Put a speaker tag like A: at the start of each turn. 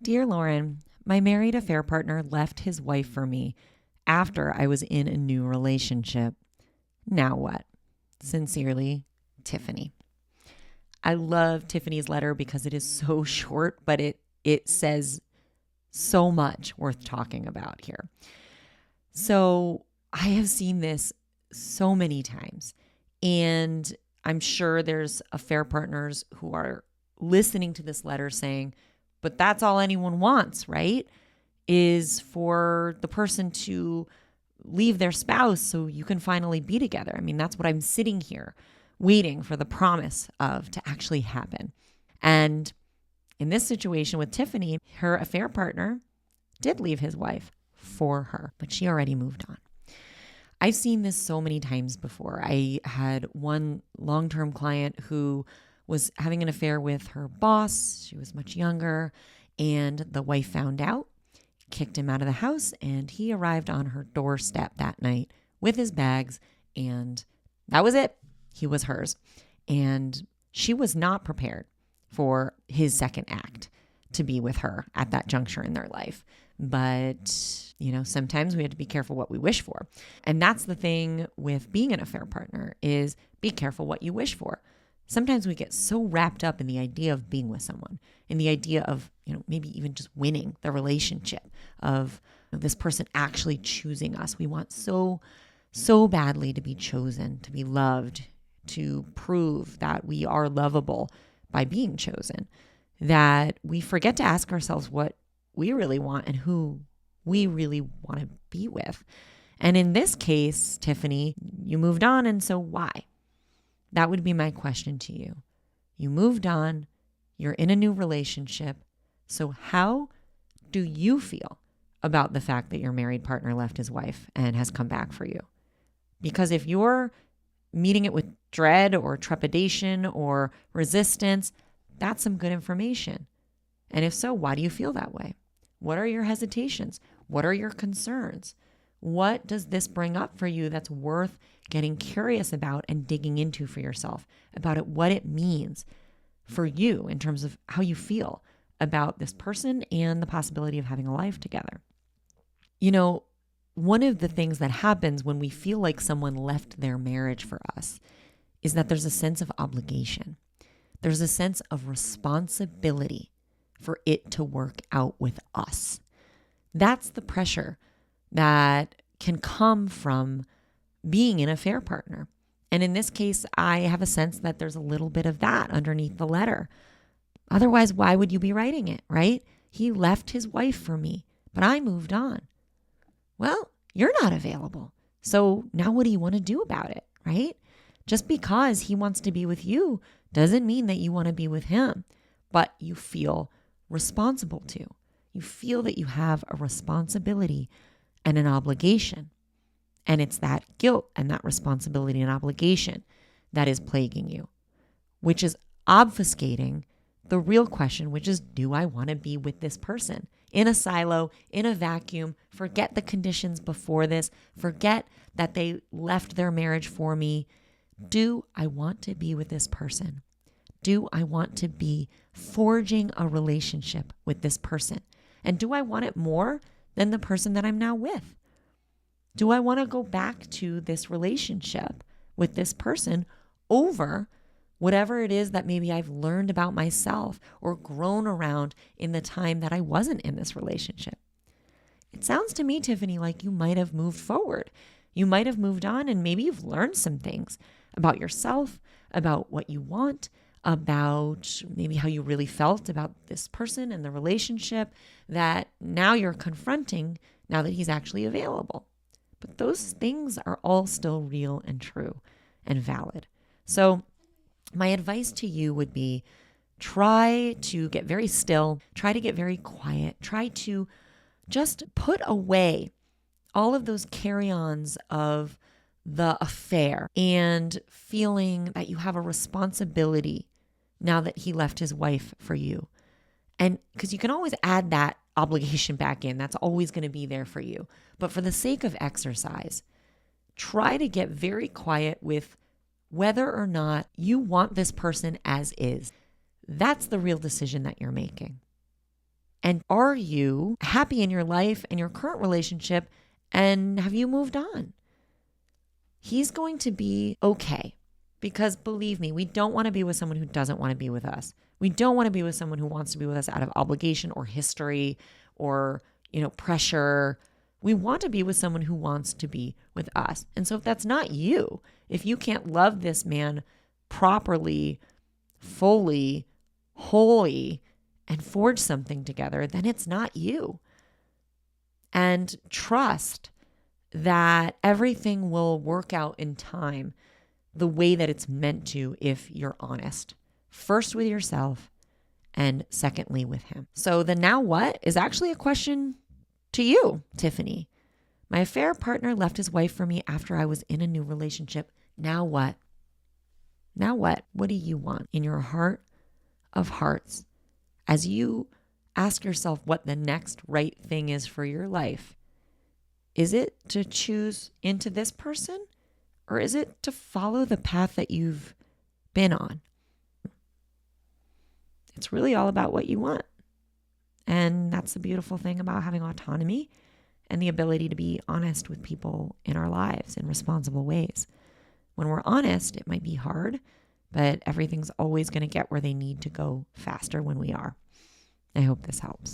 A: Dear Lauren, my married affair partner left his wife for me after I was in a new relationship. Now what? Sincerely, Tiffany. I love Tiffany's letter because it is so short, but it says so much worth talking about here. So I have seen this so many times, and I'm sure there's affair partners who are listening to this letter saying, but that's all anyone wants, right? Is for the person to leave their spouse so you can finally be together. I mean, that's what I'm sitting here waiting for the promise of to actually happen. And in this situation with Tiffany, her affair partner did leave his wife for her, but she already moved on. I've seen this so many times before. I had one long-term client who was having an affair with her boss. She was much younger, and the wife found out, kicked him out of the house, and he arrived on her doorstep that night with his bags, and that was it. He was hers. And she was not prepared for his second act to be with her at that juncture in their life. But, sometimes we have to be careful what we wish for. And that's the thing with being an affair partner is be careful what you wish for. Sometimes we get so wrapped up in the idea of being with someone, in the idea of, maybe even just winning the relationship, of this person actually choosing us. We want so badly to be chosen, to be loved, to prove that we are lovable by being chosen, that we forget to ask ourselves what we really want and who we really want to be with. And in this case, Tiffany, you moved on, and so why? That would be my question to you. You moved on, you're in a new relationship, so how do you feel about the fact that your married partner left his wife and has come back for you? Because if you're meeting it with dread or trepidation or resistance, that's some good information. And if so, why do you feel that way? What are your hesitations? What are your concerns? What does this bring up for you that's worth getting curious about and digging into for yourself about it, what it means for you in terms of how you feel about this person and the possibility of having a life together? One of the things that happens when we feel like someone left their marriage for us is that there's a sense of obligation. There's a sense of responsibility for it to work out with us. That's the pressure that can come from being an affair partner. And in this case, I have a sense that there's a little bit of that underneath the letter. Otherwise, why would you be writing it, right? He left his wife for me, but I moved on. Well, you're not available. So now what do you want to do about it, right? Just because he wants to be with you doesn't mean that you want to be with him, but you feel responsible to. You feel that you have a responsibility and an obligation. And it's that guilt and that responsibility and obligation that is plaguing you, which is obfuscating the real question, which is, do I want to be with this person? In a silo, in a vacuum, forget the conditions before this, forget that they left their marriage for me. Do I want to be with this person? Do I want to be forging a relationship with this person? And do I want it more than the person that I'm now with? Do I want to go back to this relationship with this person over whatever it is that maybe I've learned about myself or grown around in the time that I wasn't in this relationship? It sounds to me, Tiffany, like you might have moved forward. You might have moved on, and maybe you've learned some things about yourself, about what you want, about maybe how you really felt about this person and the relationship that now you're confronting now that he's actually available. But those things are all still real and true and valid. So my advice to you would be try to get very still, try to get very quiet, try to just put away all of those carry-ons of the affair and feeling that you have a responsibility now that he left his wife for you. And because you can always add that obligation back in, that's always going to be there for you. But for the sake of exercise, try to get very quiet with whether or not you want this person as is. That's the real decision that you're making. And are you happy in your life and your current relationship? And have you moved on? He's going to be okay. Because believe me, we don't want to be with someone who doesn't want to be with us. We don't want to be with someone who wants to be with us out of obligation or history or, pressure. We want to be with someone who wants to be with us. And so if that's not you, if you can't love this man properly, fully, wholly, and forge something together, then it's not you. And trust that everything will work out in time the way that it's meant to if you're honest. First with yourself and secondly with him. So the now what is actually a question to you, Tiffany. My affair partner left his wife for me after I was in a new relationship. Now what? Now what? What do you want in your heart of hearts as you ask yourself what the next right thing is for your life? Is it to choose into this person? Or is it to follow the path that you've been on? It's really all about what you want. And that's the beautiful thing about having autonomy and the ability to be honest with people in our lives in responsible ways. When we're honest, it might be hard, but everything's always going to get where they need to go faster when we are. I hope this helps.